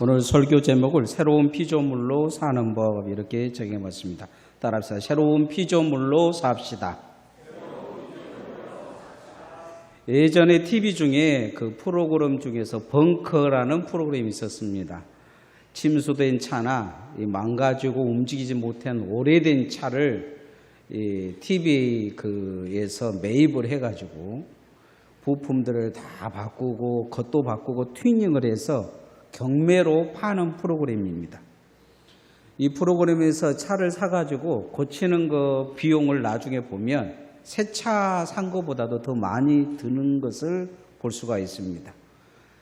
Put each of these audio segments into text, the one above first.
오늘 설교 제목을 새로운 피조물로 사는 법 이렇게 정해봤습니다. 따라합시다. 새로운 피조물로 삽시다. 예전에 TV 중에 그 프로그램 중에서 벙커라는 프로그램이 있었습니다. 침수된 차나 망가지고 움직이지 못한 오래된 차를 TV에서 매입을 해가지고 부품들을 다 바꾸고 겉도 바꾸고 튜닝을 해서 경매로 파는 프로그램입니다. 이 프로그램에서 차를 사가지고 고치는 거 비용을 나중에 보면 새 차 산 것보다도 더 많이 드는 것을 볼 수가 있습니다.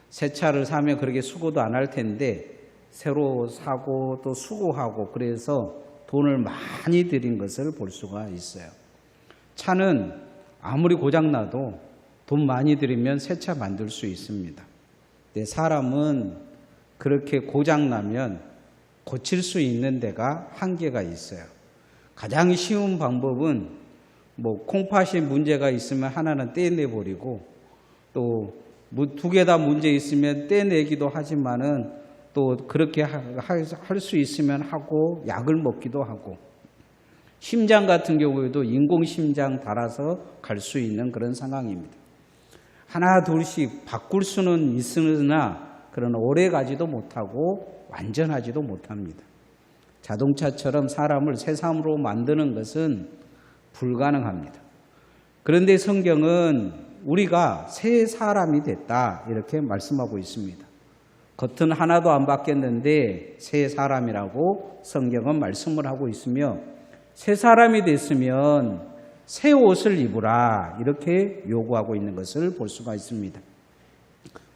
새 차를 사면 그렇게 수고도 안 할 텐데 새로 사고 또 수고하고 그래서 돈을 많이 들인 것을 볼 수가 있어요. 차는 아무리 고장나도 돈 많이 들이면 새 차 만들 수 있습니다. 근데 사람은 그렇게 고장나면 고칠 수 있는 데가 한계가 있어요. 가장 쉬운 방법은 콩팥이 문제가 있으면 하나는 떼내버리고 또 두 개 다 문제 있으면 떼내기도 하지만은 또 그렇게 할 수 있으면 하고 약을 먹기도 하고 심장 같은 경우에도 인공심장 달아서 갈 수 있는 그런 상황입니다. 하나 둘씩 바꿀 수는 있으나 그러나 오래 가지도 못하고 완전하지도 못합니다. 자동차처럼 사람을 새 사람으로 만드는 것은 불가능합니다. 그런데 성경은 우리가 새 사람이 됐다 이렇게 말씀하고 있습니다. 겉은 하나도 안 바뀌었는데 새 사람이라고 성경은 말씀을 하고 있으며 새 사람이 됐으면 새 옷을 입으라 이렇게 요구하고 있는 것을 볼 수가 있습니다.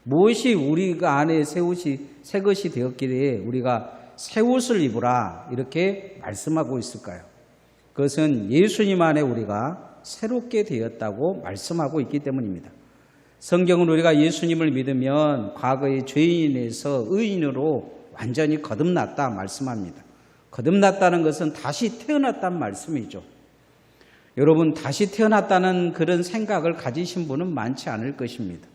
무엇이 우리가 안에 새 것이 되었기에 우리가 새 옷을 입으라 이렇게 말씀하고 있을까요? 그것은 예수님 안에 우리가 새롭게 되었다고 말씀하고 있기 때문입니다. 성경은 우리가 예수님을 믿으면 과거의 죄인에서 의인으로 완전히 거듭났다 말씀합니다. 거듭났다는 것은 다시 태어났다는 말씀이죠. 여러분 다시 태어났다는 그런 생각을 가지신 분은 많지 않을 것입니다.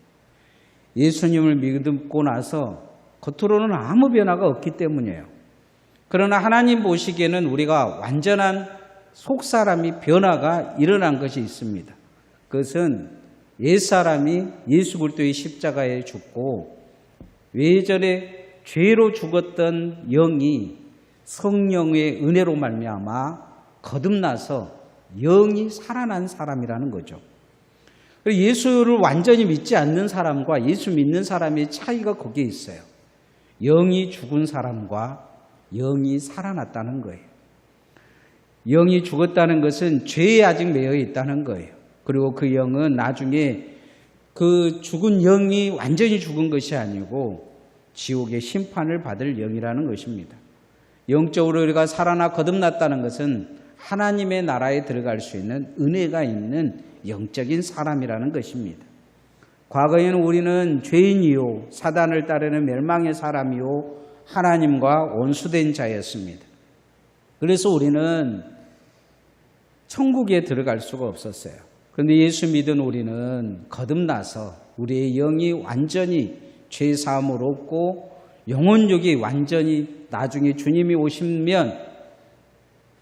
예수님을 믿고 나서 겉으로는 아무 변화가 없기 때문이에요. 그러나 하나님 보시기에는 우리가 완전한 속사람이 변화가 일어난 것이 있습니다. 그것은 옛사람이 예수 그리스도의 십자가에 죽고 외전에 죄로 죽었던 영이 성령의 은혜로 말미암아 거듭나서 영이 살아난 사람이라는 거죠. 예수를 완전히 믿지 않는 사람과 예수 믿는 사람의 차이가 거기에 있어요. 영이 죽은 사람과 영이 살아났다는 거예요. 영이 죽었다는 것은 죄에 아직 매여 있다는 거예요. 그리고 그 영은 나중에 그 죽은 영이 완전히 죽은 것이 아니고 지옥의 심판을 받을 영이라는 것입니다. 영적으로 우리가 살아나 거듭났다는 것은 하나님의 나라에 들어갈 수 있는 은혜가 있는 영적인 사람이라는 것입니다. 과거에는 우리는 죄인이요 사단을 따르는 멸망의 사람이요 하나님과 원수된 자였습니다. 그래서 우리는 천국에 들어갈 수가 없었어요. 그런데 예수 믿은 우리는 거듭나서 우리의 영이 완전히 죄 사함을 얻고 영혼력이 완전히 나중에 주님이 오시면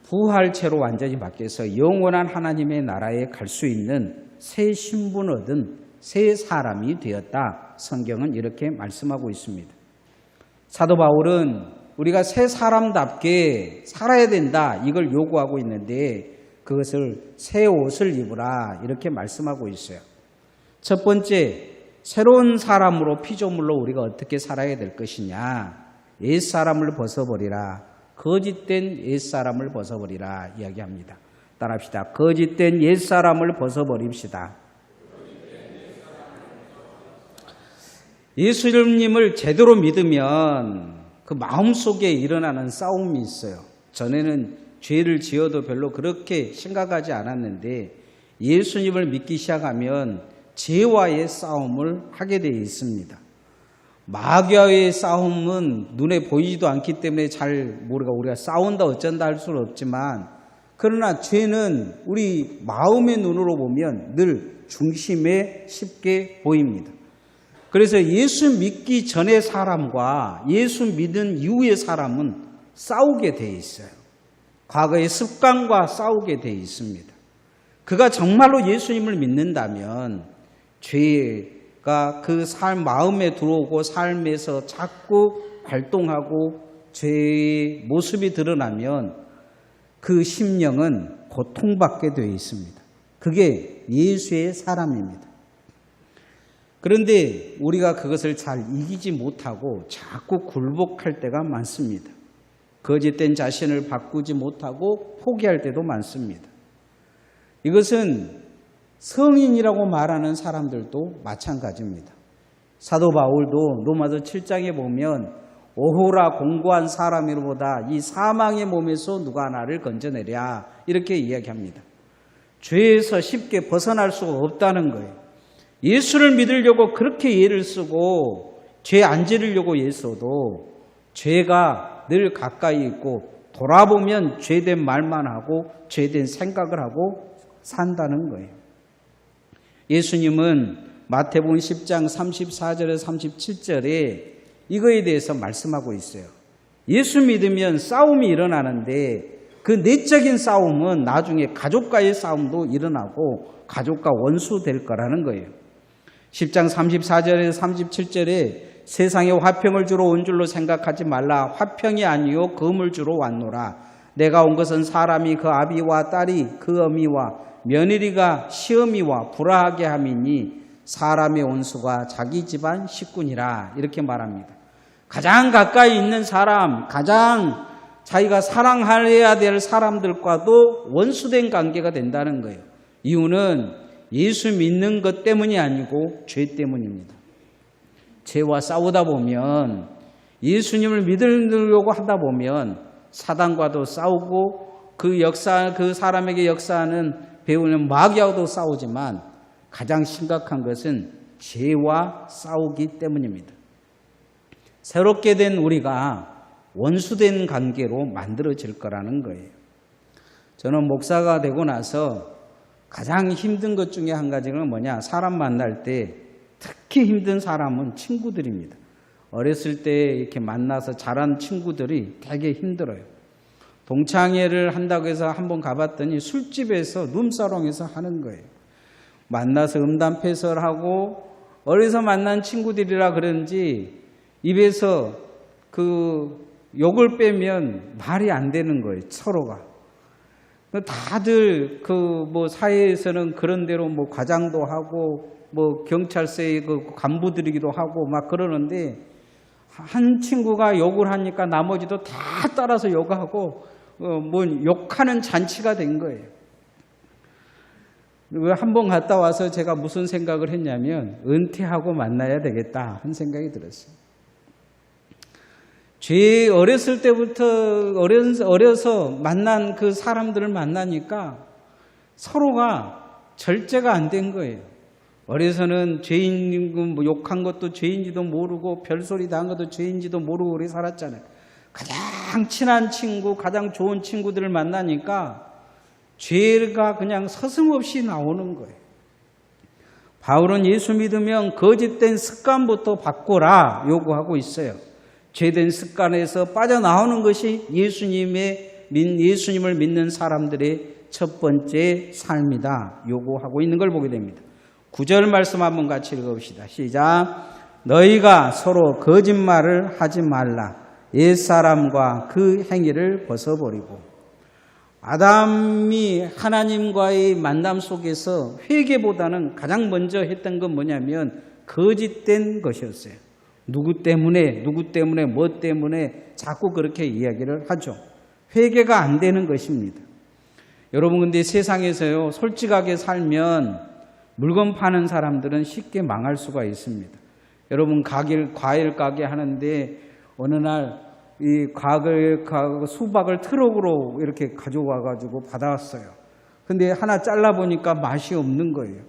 부활체로 완전히 바뀌어서 영원한 하나님의 나라에 갈 수 있는 새 신분 얻은 새 사람이 되었다. 성경은 이렇게 말씀하고 있습니다. 사도 바울은 우리가 새 사람답게 살아야 된다 이걸 요구하고 있는데 그것을 새 옷을 입으라 이렇게 말씀하고 있어요. 첫 번째 새로운 사람으로 피조물로 우리가 어떻게 살아야 될 것이냐. 옛사람을 벗어버리라. 거짓된 옛사람을 벗어버리라 이야기합니다. 따라합시다. 거짓된 옛사람을 벗어버립시다. 예수님을 제대로 믿으면 그 마음속에 일어나는 싸움이 있어요. 전에는 죄를 지어도 별로 그렇게 심각하지 않았는데 예수님을 믿기 시작하면 죄와의 싸움을 하게 되어 있습니다. 마귀와의 싸움은 눈에 보이지도 않기 때문에 잘 우리가 싸운다 어쩐다 할 수는 없지만 그러나 죄는 우리 마음의 눈으로 보면 늘 중심에 쉽게 보입니다. 그래서 예수 믿기 전의 사람과 예수 믿은 이후의 사람은 싸우게 돼 있어요. 과거의 습관과 싸우게 돼 있습니다. 그가 정말로 예수님을 믿는다면 죄가 그 삶 마음에 들어오고 삶에서 자꾸 활동하고 죄의 모습이 드러나면 그 심령은 고통받게 되어 있습니다. 그게 예수의 사람입니다. 그런데 우리가 그것을 잘 이기지 못하고 자꾸 굴복할 때가 많습니다. 거짓된 자신을 바꾸지 못하고 포기할 때도 많습니다. 이것은 성인이라고 말하는 사람들도 마찬가지입니다. 사도 바울도 로마서 7장에 보면 오호라 공고한 사람이로보다 이 사망의 몸에서 누가 나를 건져내랴 이렇게 이야기합니다. 죄에서 쉽게 벗어날 수가 없다는 거예요. 예수를 믿으려고 그렇게 애를 쓰고 죄 안 지르려고 애써도 죄가 늘 가까이 있고 돌아보면 죄된 말만 하고 죄된 생각을 하고 산다는 거예요. 예수님은 마태복음 10장 34절에서 37절에 이거에 대해서 말씀하고 있어요. 예수 믿으면 싸움이 일어나는데 그 내적인 싸움은 나중에 가족과의 싸움도 일어나고 가족과 원수 될 거라는 거예요. 10장 34절에서 37절에 세상에 화평을 주러 온 줄로 생각하지 말라. 화평이 아니요 금을 주러 왔노라. 내가 온 것은 사람이 그 아비와 딸이 그 어미와 며느리가 시어미와 불화하게 함이니 사람의 원수가 자기 집안 식구니라. 이렇게 말합니다. 가장 가까이 있는 사람, 가장 자기가 사랑해야 될 사람들과도 원수된 관계가 된다는 거예요. 이유는 예수 믿는 것 때문이 아니고 죄 때문입니다. 죄와 싸우다 보면 예수님을 믿으려고 하다 보면 사단과도 싸우고 그 사람에게 역사하는 배우는 마귀하고도 싸우지만 가장 심각한 것은 죄와 싸우기 때문입니다. 새롭게 된 우리가 원수된 관계로 만들어질 거라는 거예요. 저는 목사가 되고 나서 가장 힘든 것 중에 한 가지는 뭐냐? 사람 만날 때 특히 힘든 사람은 친구들입니다. 어렸을 때 이렇게 만나서 자란 친구들이 되게 힘들어요. 동창회를 한다고 해서 한번 가봤더니 술집에서 룸사롱에서 하는 거예요. 만나서 음담패설하고 어려서 만난 친구들이라 그런지 입에서 그 욕을 빼면 말이 안 되는 거예요. 서로가. 다들 사회에서는 그런 대로 과장도 하고 경찰서의 그 간부들이기도 하고 막 그러는데 한 친구가 욕을 하니까 나머지도 다 따라서 욕하고 욕하는 잔치가 된 거예요. 한 번 갔다 와서 제가 무슨 생각을 했냐면 은퇴하고 만나야 되겠다 한 생각이 들었어요. 어렸을 때부터 어려서 만난 그 사람들을 만나니까 서로가 절제가 안 된 거예요. 어려서는 죄인 욕한 것도 죄인지도 모르고 별소리 다 한 것도 죄인지도 모르고 우리 살았잖아요. 가장 친한 친구, 가장 좋은 친구들을 만나니까 죄가 그냥 서슴없이 나오는 거예요. 바울은 예수 믿으면 거짓된 습관부터 바꾸라 요구하고 있어요. 죄된 습관에서 빠져나오는 것이 예수님을 믿는 사람들의 첫 번째 삶이다 요구하고 있는 걸 보게 됩니다. 9절 말씀 한번 같이 읽어봅시다. 시작. 너희가 서로 거짓말을 하지 말라. 옛사람과 그 행위를 벗어버리고. 아담이 하나님과의 만남 속에서 회개보다는 가장 먼저 했던 건 뭐냐면 거짓된 것이었어요. 누구 때문에 뭐 때문에 자꾸 그렇게 이야기를 하죠. 회개가 안 되는 것입니다. 여러분 근데 세상에서요 솔직하게 살면 물건 파는 사람들은 쉽게 망할 수가 있습니다. 여러분 과일 가게 하는데 어느 날 이 수박을 트럭으로 이렇게 가져와 가지고 받아왔어요. 근데 하나 잘라 보니까 맛이 없는 거예요.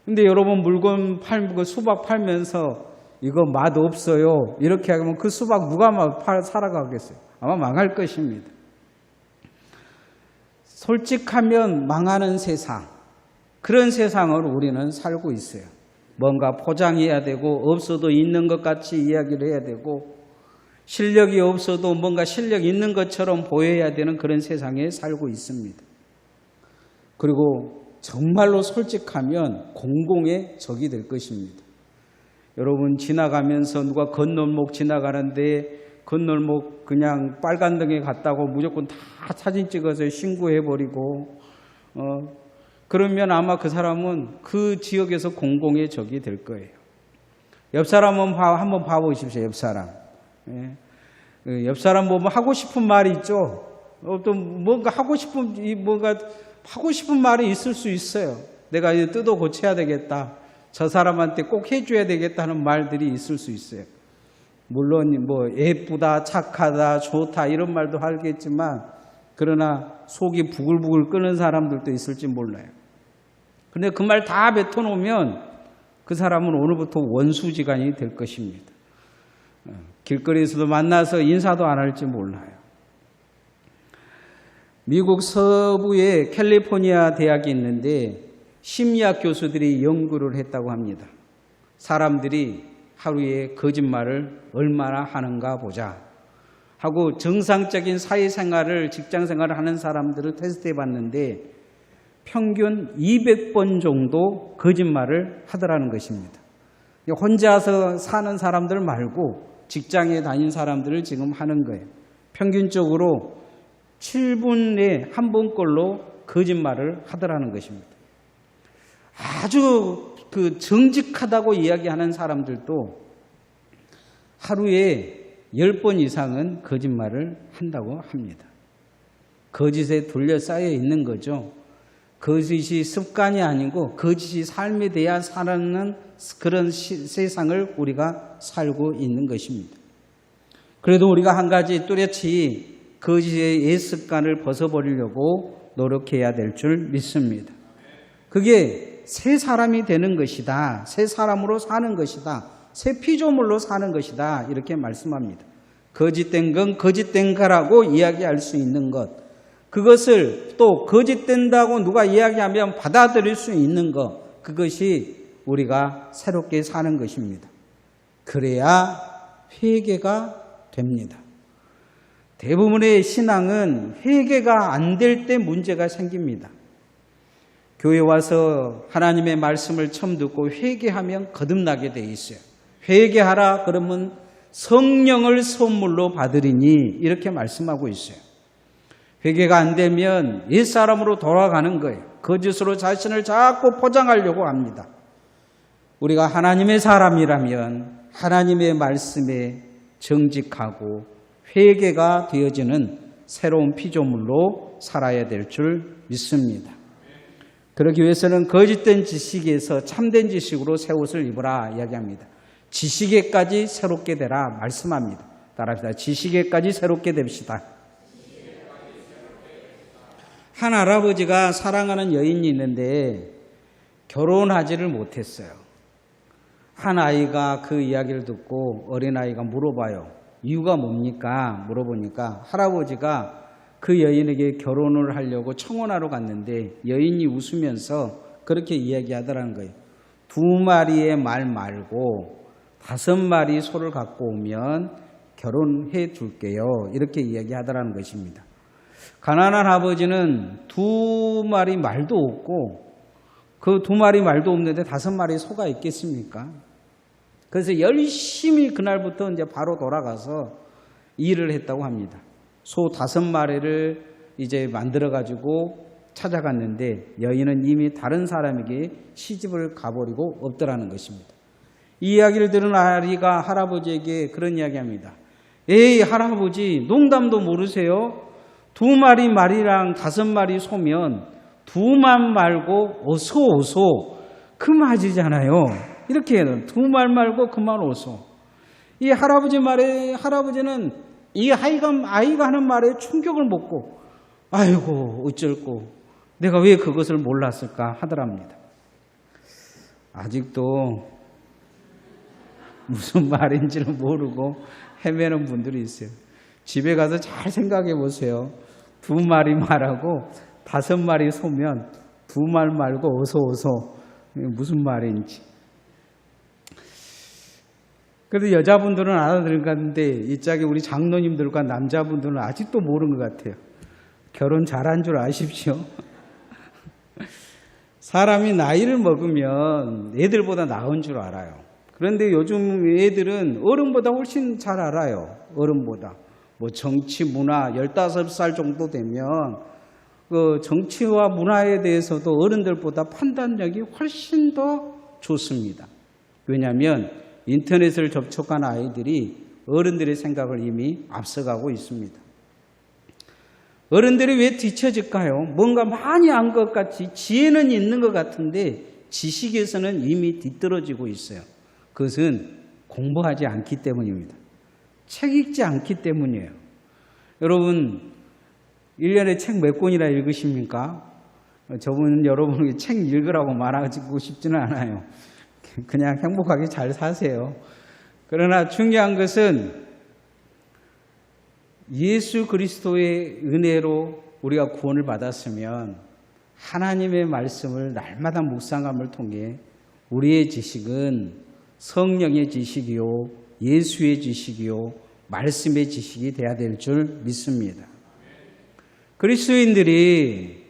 근데 여러분 물건 팔고 수박 팔면서 이거 맛 없어요 이렇게 하면 그 수박 누가 살아가겠어요? 아마 망할 것입니다. 솔직하면 망하는 세상, 그런 세상을 우리는 살고 있어요. 뭔가 포장해야 되고 없어도 있는 것 같이 이야기를 해야 되고 실력이 없어도 뭔가 실력 있는 것처럼 보여야 되는 그런 세상에 살고 있습니다. 그리고 정말로 솔직하면 공공의 적이 될 것입니다. 여러분 지나가면서 누가 건널목 지나가는데 건널목 그냥 빨간 등에 갔다고 무조건 다 사진 찍어서 신고해버리고 그러면 아마 그 사람은 그 지역에서 공공의 적이 될 거예요. 옆 사람 한번 봐보십시오. 옆 사람. 예. 옆 사람 보면 하고 싶은 말이 있죠. 어떤 뭔가 하고 싶은 말이 있을 수 있어요. 내가 이제 뜯어 고쳐야 되겠다. 저 사람한테 꼭 해줘야 되겠다는 말들이 있을 수 있어요. 물론 뭐 예쁘다, 착하다, 좋다 이런 말도 하겠지만 그러나 속이 부글부글 끓는 사람들도 있을지 몰라요. 근데 그 말 다 뱉어놓으면 그 사람은 오늘부터 원수지간이 될 것입니다. 길거리에서도 만나서 인사도 안 할지 몰라요. 미국 서부에 캘리포니아 대학이 있는데 심리학 교수들이 연구를 했다고 합니다. 사람들이 하루에 거짓말을 얼마나 하는가 보자 하고 정상적인 사회생활을 직장생활을 하는 사람들을 테스트해 봤는데 평균 200번 정도 거짓말을 하더라는 것입니다. 혼자서 사는 사람들 말고 직장에 다닌 사람들을 지금 하는 거예요. 평균적으로 7분에 한 번꼴로 거짓말을 하더라는 것입니다. 아주 정직하다고 이야기하는 사람들도 하루에 10번 이상은 거짓말을 한다고 합니다. 거짓에 둘러싸여 있는 거죠. 거짓이 습관이 아니고 거짓이 삶이 돼야 살아가는 그런 세상을 우리가 살고 있는 것입니다. 그래도 우리가 한 가지 뚜렷이 거짓의 옛습관을 벗어버리려고 노력해야 될 줄 믿습니다. 그게 새 사람이 되는 것이다. 새 사람으로 사는 것이다. 새 피조물로 사는 것이다. 이렇게 말씀합니다. 거짓된 건 거짓된 거라고 이야기할 수 있는 것. 그것을 또 거짓된다고 누가 이야기하면 받아들일 수 있는 것. 그것이 우리가 새롭게 사는 것입니다. 그래야 회개가 됩니다. 대부분의 신앙은 회개가 안 될 때 문제가 생깁니다. 교회 와서 하나님의 말씀을 처음 듣고 회개하면 거듭나게 돼 있어요. 회개하라 그러면 성령을 선물로 받으리니 이렇게 말씀하고 있어요. 회개가 안 되면 옛사람으로 돌아가는 거예요. 거짓으로 자신을 자꾸 포장하려고 합니다. 우리가 하나님의 사람이라면 하나님의 말씀에 정직하고 회개가 되어지는 새로운 피조물로 살아야 될 줄 믿습니다. 그러기 위해서는 거짓된 지식에서 참된 지식으로 새 옷을 입으라 이야기합니다. 지식에까지 새롭게 되라 말씀합니다. 따라합시다. 지식에까지 새롭게 됩시다. 한 할아버지가 사랑하는 여인이 있는데 결혼하지를 못했어요. 한 아이가 그 이야기를 듣고 어린아이가 물어봐요. 이유가 뭡니까? 물어보니까 할아버지가 그 여인에게 결혼을 하려고 청혼하러 갔는데 여인이 웃으면서 그렇게 이야기하더라는 거예요. 2마리의 말 말고 5마리 소를 갖고 오면 결혼해 줄게요. 이렇게 이야기하더라는 것입니다. 가난한 아버지는 2마리 말도 없고 그 2마리 말도 없는데 5마리 소가 있겠습니까? 그래서 열심히 그날부터 이제 바로 돌아가서 일을 했다고 합니다. 소 5마리를 이제 만들어가지고 찾아갔는데 여인은 이미 다른 사람에게 시집을 가버리고 없더라는 것입니다. 이 이야기를 들은 아리가 할아버지에게 그런 이야기합니다. 에이 할아버지 농담도 모르세요? 2마리 말이랑 5마리 소면 2말 말고 어서 그 말이잖아요. 이렇게 해요. 2말 말고 그만 어서. 이 할아버지 말에 할아버지는 이 아이가 하는 말에 충격을 먹고 아이고 어쩔고 내가 왜 그것을 몰랐을까 하더랍니다. 아직도 무슨 말인지를 모르고 헤매는 분들이 있어요. 집에 가서 잘 생각해 보세요. 2마리 말하고 5마리 소면 2말 말고 어서 무슨 말인지. 그래도 여자분들은 알아들었는데 이 짝에 우리 장로님들과 남자분들은 아직도 모르는 것 같아요. 결혼 잘한 줄 아십시오. 사람이 나이를 먹으면 애들보다 나은 줄 알아요. 그런데 요즘 애들은 어른보다 훨씬 잘 알아요. 어른보다. 뭐 정치, 문화 15살 정도 되면 그 정치와 문화에 대해서도 어른들보다 판단력이 훨씬 더 좋습니다. 왜냐하면 인터넷을 접촉한 아이들이 어른들의 생각을 이미 앞서가고 있습니다. 어른들이 왜 뒤처질까요? 뭔가 많이 안 것 같이 지혜는 있는 것 같은데 지식에서는 이미 뒤떨어지고 있어요. 그것은 공부하지 않기 때문입니다. 책 읽지 않기 때문이에요. 여러분 1년에 책 몇 권이나 읽으십니까? 저분 여러분에게 책 읽으라고 말하고 싶지는 않아요. 그냥 행복하게 잘 사세요. 그러나 중요한 것은 예수 그리스도의 은혜로 우리가 구원을 받았으면 하나님의 말씀을 날마다 묵상함을 통해 우리의 지식은 성령의 지식이요 예수의 지식이요 말씀의 지식이 되어야 될 줄 믿습니다. 그리스도인들이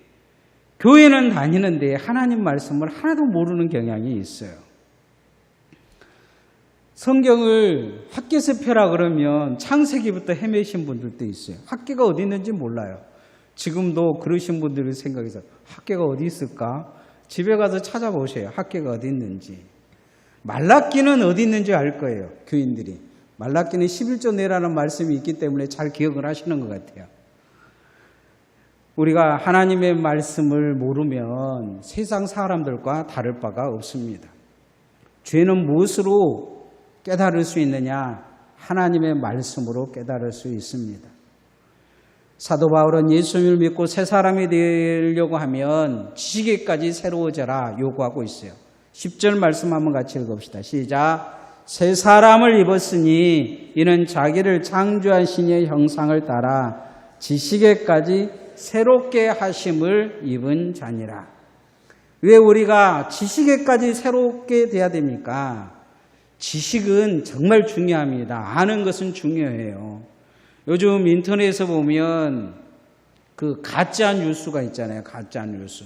교회는 다니는데 하나님 말씀을 하나도 모르는 경향이 있어요. 성경을 학계서 펴라 그러면 창세기부터 헤매신 분들도 있어요. 학계가 어디 있는지 몰라요. 지금도 그러신 분들이 생각해서 학계가 어디 있을까? 집에 가서 찾아보세요. 학계가 어디 있는지. 말라기는 어디 있는지 알 거예요. 교인들이. 말라기는 11조 내라는 말씀이 있기 때문에 잘 기억을 하시는 것 같아요. 우리가 하나님의 말씀을 모르면 세상 사람들과 다를 바가 없습니다. 죄는 무엇으로 깨달을 수 있느냐? 하나님의 말씀으로 깨달을 수 있습니다. 사도 바울은 예수님을 믿고 새 사람이 되려고 하면 지식에까지 새로워져라 요구하고 있어요. 10절 말씀 한번 같이 읽읍시다. 시작. 새 사람을 입었으니 이는 자기를 창조한 신의 형상을 따라 지식에까지 새롭게 하심을 입은 자니라. 왜 우리가 지식에까지 새롭게 돼야 됩니까? 지식은 정말 중요합니다. 아는 것은 중요해요. 요즘 인터넷에서 보면 그 가짜 뉴스가 있잖아요. 가짜 뉴스.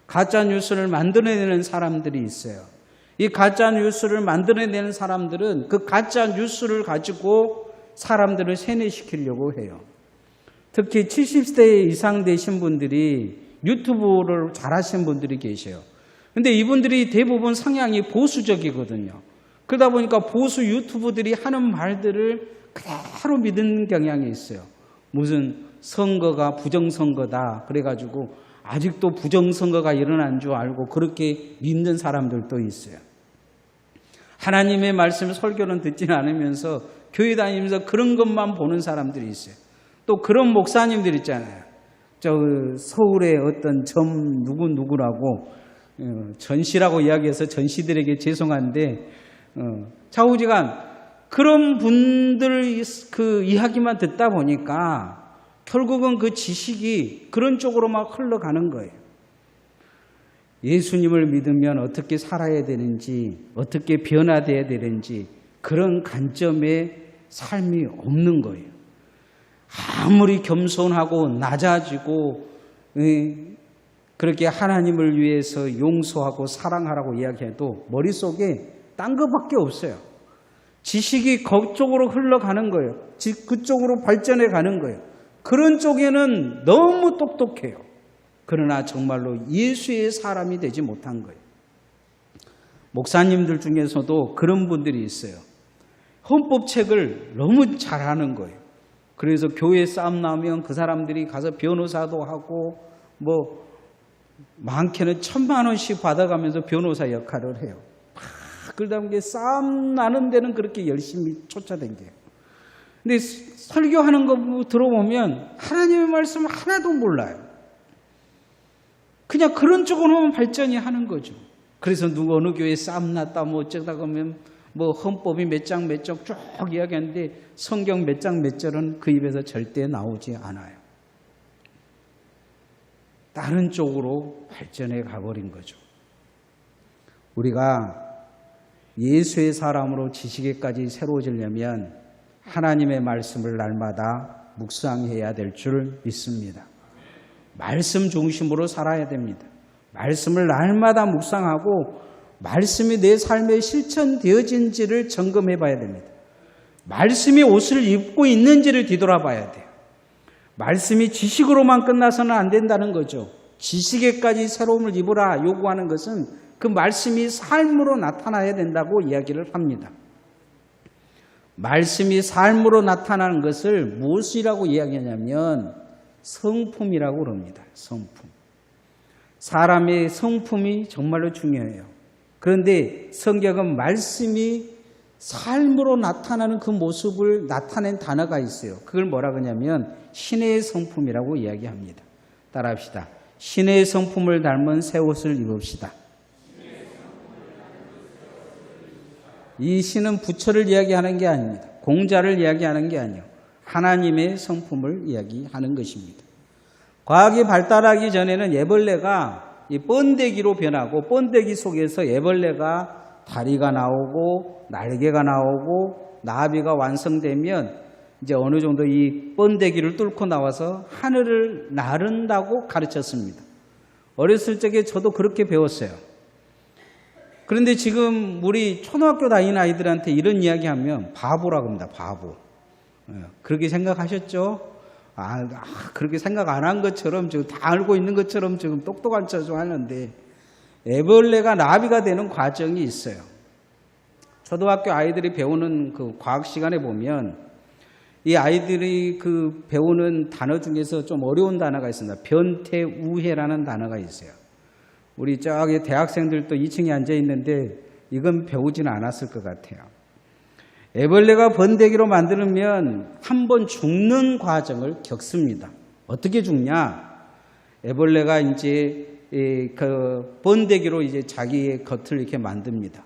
가짜 뉴스를 만들어내는 사람들이 있어요. 이 가짜 뉴스를 만들어내는 사람들은 그 가짜 뉴스를 가지고 사람들을 세뇌시키려고 해요. 특히 70세 이상 되신 분들이 유튜브를 잘하시는 분들이 계셔요. 근데 이분들이 대부분 성향이 보수적이거든요. 그러다 보니까 보수 유튜브들이 하는 말들을 그대로 믿는 경향이 있어요. 무슨 선거가 부정선거다 그래가지고 아직도 부정선거가 일어난 줄 알고 그렇게 믿는 사람들도 있어요. 하나님의 말씀 설교는 듣지는 않으면서 교회 다니면서 그런 것만 보는 사람들이 있어요. 또 그런 목사님들 있잖아요. 저 서울의 어떤 점 누구라고 전시라고 이야기해서 전시들에게 죄송한데 좌우지간 그런 분들 그 이야기만 듣다 보니까 결국은 그 지식이 그런 쪽으로 막 흘러가는 거예요. 예수님을 믿으면 어떻게 살아야 되는지, 어떻게 변화돼야 되는지 그런 관점의 삶이 없는 거예요. 아무리 겸손하고 낮아지고 그렇게 하나님을 위해서 용서하고 사랑하라고 이야기해도 머릿속에 딴 것밖에 없어요. 지식이 그쪽으로 흘러가는 거예요. 그쪽으로 발전해 가는 거예요. 그런 쪽에는 너무 똑똑해요. 그러나 정말로 예수의 사람이 되지 못한 거예요. 목사님들 중에서도 그런 분들이 있어요. 헌법책을 너무 잘하는 거예요. 그래서 교회 싸움 나면 그 사람들이 가서 변호사도 하고 뭐 많게는 1,000만 원씩 받아가면서 변호사 역할을 해요. 그러다 보니까 싸움 나는 데는 그렇게 열심히 쫓아다녀요. 근데 설교하는 거 들어보면 하나님의 말씀 하나도 몰라요. 그냥 그런 쪽으로만 발전이 하는 거죠. 그래서 누구 어느 교회에 싸움 났다 뭐 어쩌다 보면 뭐 헌법이 몇 장 몇 장 쭉 이야기하는데 성경 몇 장 몇 절은 그 입에서 절대 나오지 않아요. 다른 쪽으로 발전해 가버린 거죠. 우리가 예수의 사람으로 지식에까지 새로워지려면 하나님의 말씀을 날마다 묵상해야 될 줄 믿습니다. 말씀 중심으로 살아야 됩니다. 말씀을 날마다 묵상하고 말씀이 내 삶에 실천되어진지를 점검해 봐야 됩니다. 말씀이 옷을 입고 있는지를 뒤돌아봐야 돼요. 말씀이 지식으로만 끝나서는 안 된다는 거죠. 지식에까지 새로움을 입으라 요구하는 것은 그 말씀이 삶으로 나타나야 된다고 이야기를 합니다. 말씀이 삶으로 나타나는 것을 무엇이라고 이야기하냐면 성품이라고 그럽니다. 성품. 사람의 성품이 정말로 중요해요. 그런데 성경은 말씀이 삶으로 나타나는 그 모습을 나타낸 단어가 있어요. 그걸 뭐라 그러냐면 신의 성품이라고 이야기합니다. 따라합시다. 신의 성품을 닮은 새 옷을 입읍시다. 이 신은 부처를 이야기하는 게 아닙니다. 공자를 이야기하는 게 아니에요. 하나님의 성품을 이야기하는 것입니다. 과학이 발달하기 전에는 애벌레가 이 번데기로 변하고 번데기 속에서 애벌레가 다리가 나오고 날개가 나오고 나비가 완성되면 이제 어느 정도 이 번데기를 뚫고 나와서 하늘을 나른다고 가르쳤습니다. 어렸을 적에 저도 그렇게 배웠어요. 그런데 지금 우리 초등학교 다니는 아이들한테 이런 이야기하면 바보라고 합니다. 바보. 그렇게 생각하셨죠? 그렇게 생각 안 한 것처럼 지금 다 알고 있는 것처럼 지금 똑똑한 척 하는데 애벌레가 나비가 되는 과정이 있어요. 초등학교 아이들이 배우는 그 과학 시간에 보면 이 아이들이 그 배우는 단어 중에서 좀 어려운 단어가 있습니다. 변태우해라는 단어가 있어요. 우리 저기 대학생들도 2층에 앉아 있는데 이건 배우지는 않았을 것 같아요. 애벌레가 번데기로 만들면 한 번 죽는 과정을 겪습니다. 어떻게 죽냐? 애벌레가 이제 그 번데기로 이제 자기의 겉을 이렇게 만듭니다.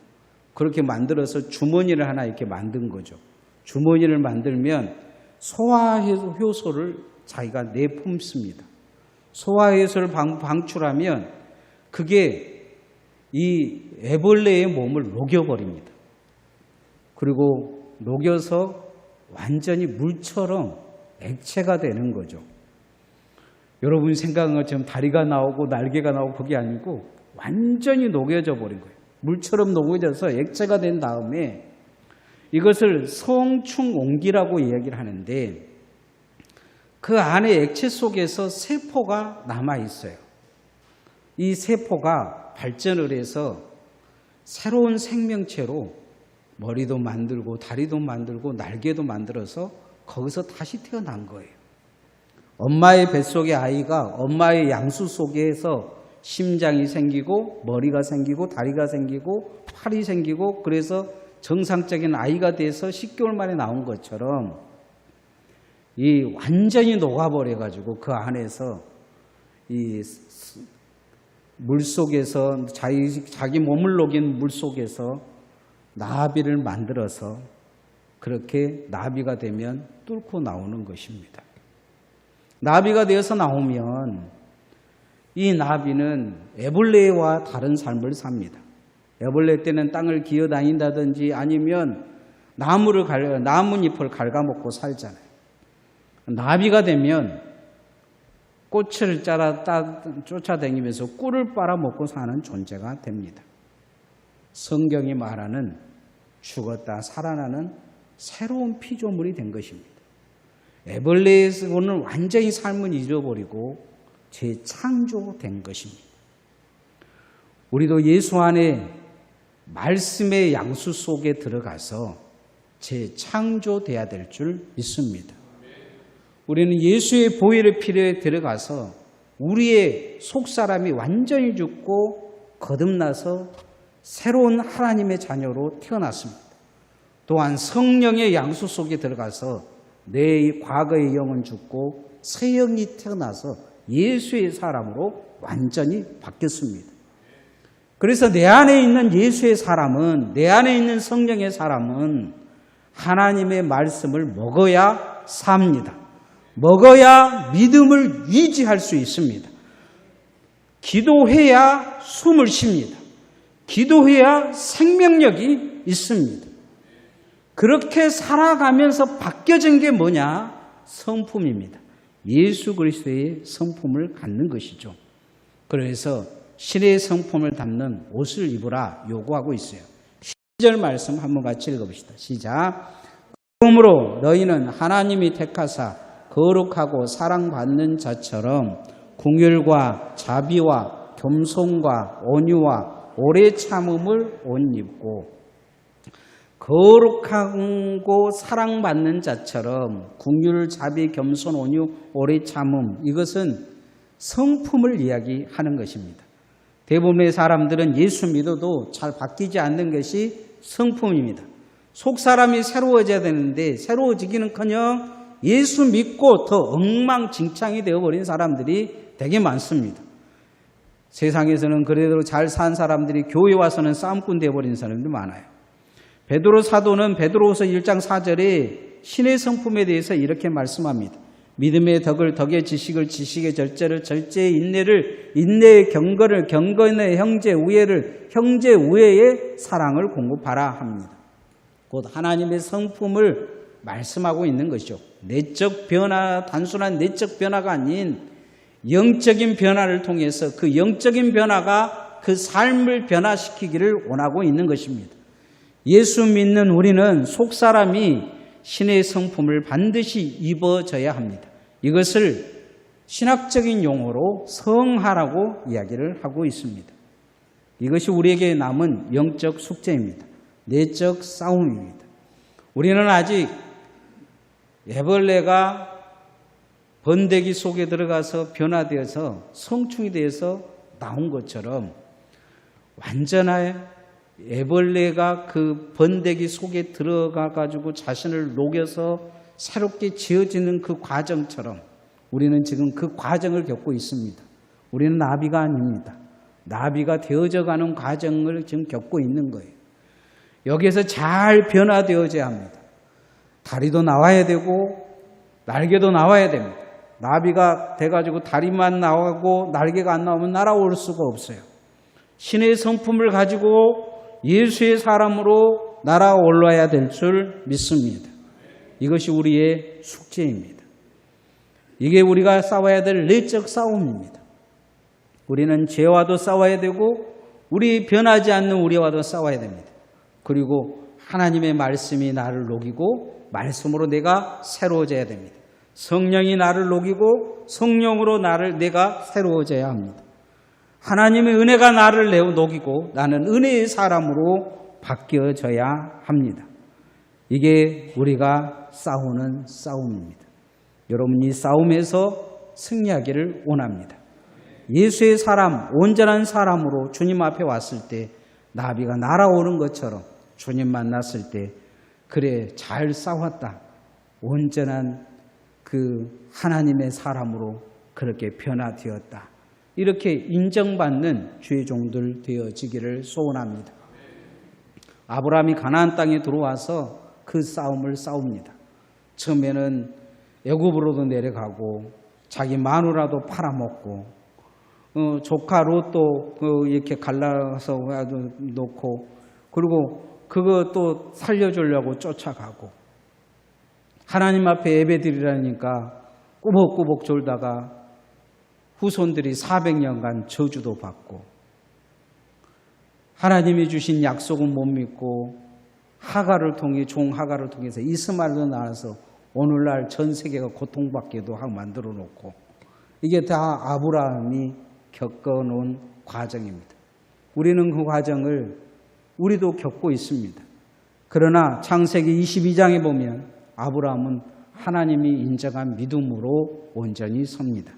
그렇게 만들어서 주머니를 하나 이렇게 만든 거죠. 주머니를 만들면 소화효소를 자기가 내뿜습니다. 소화효소를 방출하면 그게 이 애벌레의 몸을 녹여버립니다. 그리고 녹여서 완전히 물처럼 액체가 되는 거죠. 여러분이 생각한 것처럼 다리가 나오고 날개가 나오고 그게 아니고 완전히 녹여져 버린 거예요. 물처럼 녹여져서 액체가 된 다음에 이것을 성충옹기라고 이야기를 하는데 그 안에 액체 속에서 세포가 남아 있어요. 이 세포가 발전을 해서 새로운 생명체로 머리도 만들고 다리도 만들고 날개도 만들어서 거기서 다시 태어난 거예요. 엄마의 뱃속의 아이가 엄마의 양수 속에서 심장이 생기고 머리가 생기고 다리가 생기고 팔이 생기고 그래서 정상적인 아이가 돼서 10개월 만에 나온 것처럼 이 완전히 녹아버려가지고 그 안에서 이 물속에서 자기 몸을 녹인 물속에서 나비를 만들어서 그렇게 나비가 되면 뚫고 나오는 것입니다. 나비가 되어서 나오면 이 나비는 애벌레와 다른 삶을 삽니다. 애벌레 때는 땅을 기어다닌다든지 아니면 나뭇잎을 갉아먹고 살잖아요. 나비가 되면 꽃을 쫓아다니면서 꿀을 빨아먹고 사는 존재가 됩니다. 성경이 말하는 죽었다 살아나는 새로운 피조물이 된 것입니다. 애벌레에서는 완전히 삶을 잊어버리고 재창조된 것입니다. 우리도 예수 안에 말씀의 양수 속에 들어가서 재창조돼야 될 줄 믿습니다. 우리는 예수의 보혈의 피에 들어가서 우리의 속사람이 완전히 죽고 거듭나서 새로운 하나님의 자녀로 태어났습니다. 또한 성령의 양수 속에 들어가서 내 과거의 영은 죽고 새 영이 태어나서 예수의 사람으로 완전히 바뀌었습니다. 그래서 내 안에 있는 예수의 사람은, 내 안에 있는 성령의 사람은 하나님의 말씀을 먹어야 삽니다. 먹어야 믿음을 유지할 수 있습니다. 기도해야 숨을 쉽니다. 기도해야 생명력이 있습니다. 그렇게 살아가면서 바뀌어진 게 뭐냐? 성품입니다. 예수 그리스도의 성품을 갖는 것이죠. 그래서 신의 성품을 담는 옷을 입으라 요구하고 있어요. 10절 말씀 한번 같이 읽어봅시다. 시작. 그러므로 너희는 하나님이 택하사 거룩하고 사랑받는 자처럼 긍휼과 자비와 겸손과 온유와 오래 참음을 옷 입고, 거룩하고 사랑받는 자처럼 긍휼, 자비, 겸손, 온유, 오래 참음, 이것은 성품을 이야기하는 것입니다. 대부분의 사람들은 예수 믿어도 잘 바뀌지 않는 것이 성품입니다. 속 사람이 새로워져야 되는데 새로워지기는커녕 예수 믿고 더 엉망진창이 되어버린 사람들이 되게 많습니다. 세상에서는 그래도 잘 산 사람들이 교회 와서는 싸움꾼 되어버린 사람들이 많아요. 베드로 사도는 베드로후서 1장 4절에 신의 성품에 대해서 이렇게 말씀합니다. 믿음의 덕을 덕의 지식을 지식의 절제를 절제의 인내를 인내의 경건을 경건의 형제 우애를 형제 우애의 사랑을 공급하라 합니다. 곧 하나님의 성품을 말씀하고 있는 것이죠. 내적 변화, 단순한 내적 변화가 아닌 영적인 변화를 통해서 그 영적인 변화가 그 삶을 변화시키기를 원하고 있는 것입니다. 예수 믿는 우리는 속사람이 신의 성품을 반드시 입어져야 합니다. 이것을 신학적인 용어로 성화라고 이야기를 하고 있습니다. 이것이 우리에게 남은 영적 숙제입니다. 내적 싸움입니다. 우리는 아직 애벌레가 번데기 속에 들어가서 변화되어서 성충이 되어서 나온 것처럼 완전한 애벌레가 그 번데기 속에 들어가 가지고 자신을 녹여서 새롭게 지어지는 그 과정처럼 우리는 지금 그 과정을 겪고 있습니다. 우리는 나비가 아닙니다. 나비가 되어져 가는 과정을 지금 겪고 있는 거예요. 여기에서 잘 변화되어져야 합니다. 다리도 나와야 되고 날개도 나와야 됩니다. 나비가 돼가지고 다리만 나오고 날개가 안 나오면 날아올 수가 없어요. 신의 성품을 가지고 예수의 사람으로 날아올라야 될 줄 믿습니다. 이것이 우리의 숙제입니다. 이게 우리가 싸워야 될 내적 싸움입니다. 우리는 죄와도 싸워야 되고 우리 변하지 않는 우리와도 싸워야 됩니다. 그리고 하나님의 말씀이 나를 녹이고 말씀으로 내가 새로워져야 됩니다. 성령이 나를 녹이고 성령으로 내가 새로워져야 합니다. 하나님의 은혜가 나를 녹이고 나는 은혜의 사람으로 바뀌어져야 합니다. 이게 우리가 싸우는 싸움입니다. 여러분, 이 싸움에서 승리하기를 원합니다. 예수의 사람, 온전한 사람으로 주님 앞에 왔을 때 나비가 날아오는 것처럼 주님 만났을 때 그래 잘 싸웠다. 온전한 그 하나님의 사람으로 그렇게 변화되었다. 이렇게 인정받는 주의 종들 되어지기를 소원합니다. 아브라함이 가나안 땅에 들어와서 그 싸움을 싸웁니다. 처음에는 애굽으로도 내려가고 자기 마누라도 팔아먹고 조카 롯도 이렇게 갈라서 놓고 그리고 그거 또 살려주려고 쫓아가고 하나님 앞에 예배드리라니까 꾸벅꾸벅 졸다가 후손들이 400년간 저주도 받고 하나님이 주신 약속은 못 믿고 하가를 통해 종 하가를 통해서 이스마엘도 나와서 오늘날 전 세계가 고통받게도 하고 만들어 놓고 이게 다 아브라함이 겪어놓은 과정입니다. 우리는 그 과정을 우리도 겪고 있습니다. 그러나 창세기 22장에 보면 아브라함은 하나님이 인정한 믿음으로 온전히 섭니다.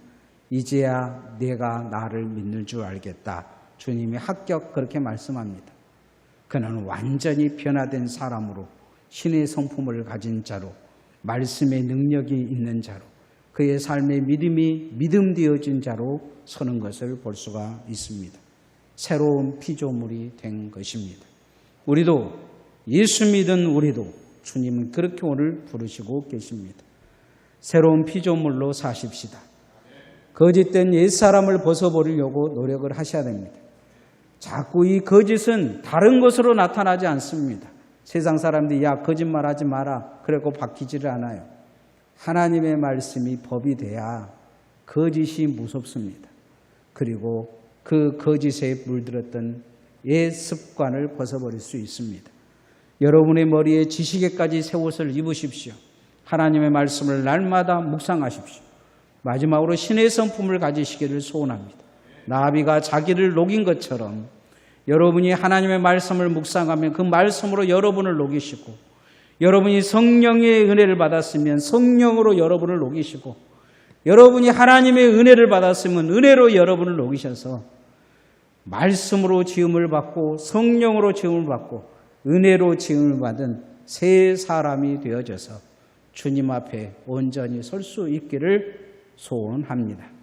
이제야 내가 나를 믿는 줄 알겠다. 주님이 합격 그렇게 말씀합니다. 그는 완전히 변화된 사람으로 신의 성품을 가진 자로 말씀의 능력이 있는 자로 그의 삶의 믿음이 믿음되어진 자로 서는 것을 볼 수가 있습니다. 새로운 피조물이 된 것입니다. 우리도 예수 믿은 우리도 주님은 그렇게 오늘 부르시고 계십니다. 새로운 피조물로 사십시다. 거짓된 옛사람을 벗어버리려고 노력을 하셔야 됩니다. 자꾸 이 거짓은 다른 것으로 나타나지 않습니다. 세상 사람들이 야 거짓말하지 마라 그래고 바뀌지를 않아요. 하나님의 말씀이 법이 돼야 거짓이 무섭습니다. 그리고 그 거짓에 물들었던 옛 습관을 벗어버릴 수 있습니다. 여러분의 머리에 지시개까지 새 옷을 입으십시오. 하나님의 말씀을 날마다 묵상하십시오. 마지막으로 신의 성품을 가지시기를 소원합니다. 라합이가 자기를 녹인 것처럼 여러분이 하나님의 말씀을 묵상하면 그 말씀으로 여러분을 녹이시고, 여러분이 성령의 은혜를 받았으면 성령으로 여러분을 녹이시고, 여러분이 하나님의 은혜를 받았으면 은혜로 여러분을 녹이셔서 말씀으로 지음을 받고 성령으로 지음을 받고 은혜로 지음을 받은 새 사람이 되어져서 주님 앞에 온전히 설 수 있기를 소원합니다.